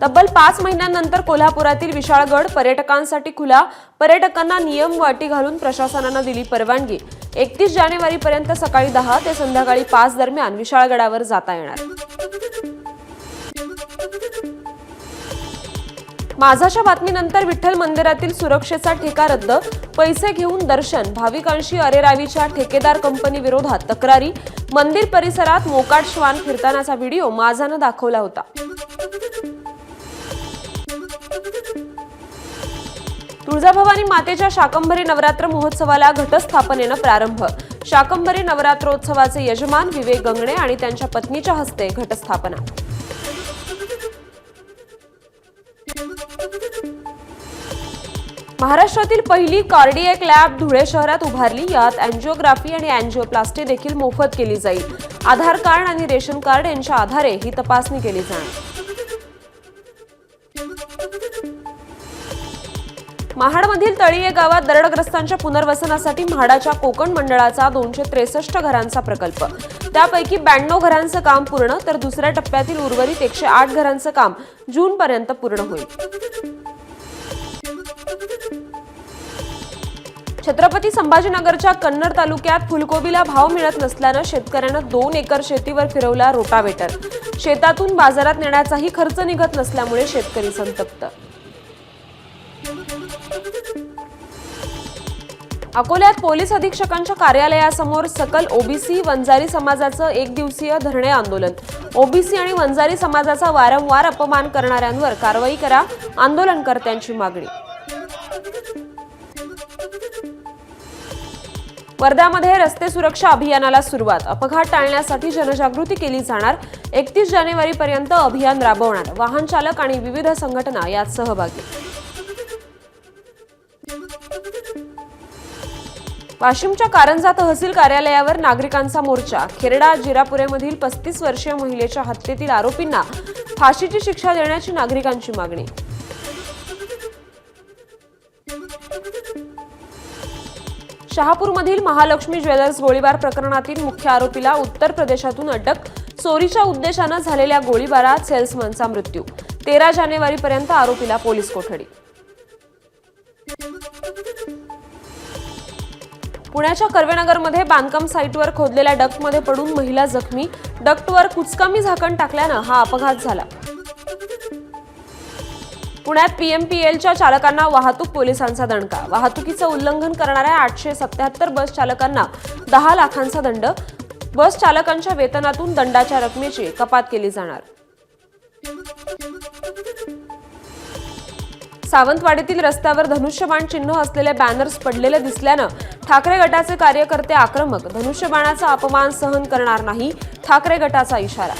तब्बल 5 महिन्यांनंतर कोल्हापुरातील विशाळगड पर्यटकांसाठी खुला। पर्यटकांना नियम व अटी घालून प्रशासनाने दिली परवानगी। 31 जानेवारीपर्यंत सकाळी 10 ते संध्याकाळी 5 दरम्यान विशाळगडावर जाता येणार। माझाच्या बातमीनंतर विठ्ठल मंदिरातील सुरक्षेचा ठेका रद्द, पैसे घेऊन दर्शन, भाविकांशी अरेरावीच्या ठेकेदार कंपनी विरोधात तक्रारी। मंदिर परिसरात मोकाट श्वान फिरतानाचा व्हिडिओ माझाने दाखवला होता। तुळजाभवानी मातेच्या शाकंभरी नवरात्र महोत्सवाला घटस्थापनेने प्रारंभ। शाकंभरी नवरात्रोत्सवाचे यजमान विवेक गंगणे आणि त्यांच्या पत्नीच्या हस्ते घटस्थापना। महाराष्ट्रातील पहिली कार्डिएक लॅब धुळे शहरात उभारली। यात अँजिओग्राफी आणि अँजिओप्लास्टी देखील मोफत केली जाईल। आधार कार्ड आणि रेशन कार्ड यांच्या आधारे ही तपासणी केली जाणार। महाडमधील तळीये गावात दरडग्रस्तांच्या पुनर्वसनासाठी म्हाडाच्या कोकण मंडळाचा 263 घरांचा प्रकल्प। त्यापैकी 92 घरांचं काम पूर्ण, तर दुसऱ्या टप्प्यातील उर्वरित 108 घरांचं काम जूनपर्यंत पूर्ण होईल। छत्रपती संभाजीनगरच्या कन्नड तालुक्यात फुलकोबीला भाव मिळत नसल्याने शेतकऱ्यांना 2 एकर शेतीवर फिरवला रोटावेटर। शेतातून बाजारात नेण्याचाही खर्च निघत नसल्यामुळे शेतकरी संतप्त। अकोल्यात पोलीस अधीक्षकांच्या कार्यालयासमोर सकल ओबीसी वंजारी समाजाचं 1 दिवसीय धरणे आंदोलन। ओबीसी आणि वंजारी समाजाचा वारंवार अपमान करणाऱ्यांवर कारवाई करा, आंदोलनकर्त्यांची मागणी। वर्ध्यामध्ये रस्ते सुरक्षा अभियानाला सुरुवात। अपघात टाळण्यासाठी जनजागृती केली जाणार। 31 जानेवारीपर्यंत अभियान राबवणार। वाहन चालक आणि विविध संघटना यात सहभागी। वाशिमच्या कारंजा तहसील कार्यालयावर नागरिकांचा मोर्चा। खेरडा जिरापुरेमधील 35 वर्षीय महिलेच्या हत्येतील आरोपींना फाशीची शिक्षा देण्याची नागरिकांची मागणी। शहापूरमधील महालक्ष्मी ज्वेलर्स गोळीबार प्रकरणातील मुख्य आरोपीला उत्तर प्रदेशातून अटक। चोरीच्या उद्देशाने झालेल्या गोळीबारात सेल्समनचा मृत्यू। 13 जानेवारीपर्यंत आरोपीला पोलीस कोठडी। पुण्याच्या कर्वेनगरमध्ये बांधकाम साईटवर खोदलेल्या डक्टमध्ये पडून महिला जखमी। डक्टवर कुचकामी झाकण टाकल्याने हा अपघात झाला। पुण्यात पीएमपीएलच्या चालकांना वाहतूक पोलिसांचा दणका। वाहतुकीचं उल्लंघन करणाऱ्या 877 बस चालकांना 10 लाखांचा दंड। बस चालकांच्या वेतनातून दंडाच्या रकमेची कपात केली जाणार। सावंतवाडीतील रस्त्यावर धनुष्यबाण चिन्ह असलेले बॅनर्स पडलेले दिसल्याने ठाकरे गटाचे कार्यकर्ते आक्रमक। धनुष्यबाणाचा अपमान सहन करणार नाही, ठाकरे गटाचा इशारा।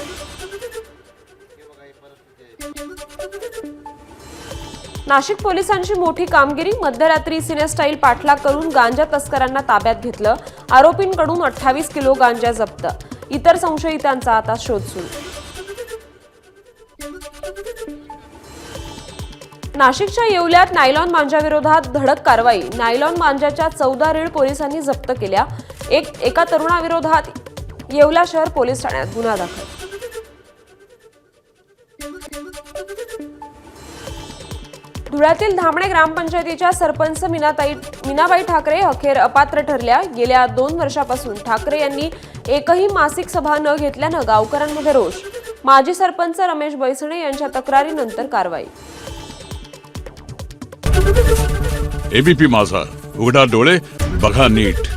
नाशिक पोलिसांची मोठी कामगिरी। मध्यरात्री सिनेस्टाईल पाठलाग करून गांजा तस्करांना ताब्यात घेतलं। आरोपींकडून 28 किलो गांजा जप्त। इतर संशयितांचा आता शोध सुरू। नाशिकच्या येवल्यात नायलॉन मांजाविरोधात धडक कारवाई। नायलॉन मांजाच्या 14 रीळ पोलिसांनी जप्त केल्या। एका तरुणाविरोधात येवला शहर पोलीस ठाण्यात गुन्हा दाखल। धुळ्यातील धामणे ग्रामपंचायतीच्या सरपंच मीनाबाई ठाकरे अखेर अपात्र ठरल्या। गेल्या 2 वर्षापासून ठाकरे यांनी एकही मासिक सभा न घेतल्याने गावकऱ्यांमध्ये रोष। माजी सरपंच रमेश बैसणे यांच्या तक्रारीनंतर कारवाई। एबीपी माझा, उघडा डोळे बघा नीट।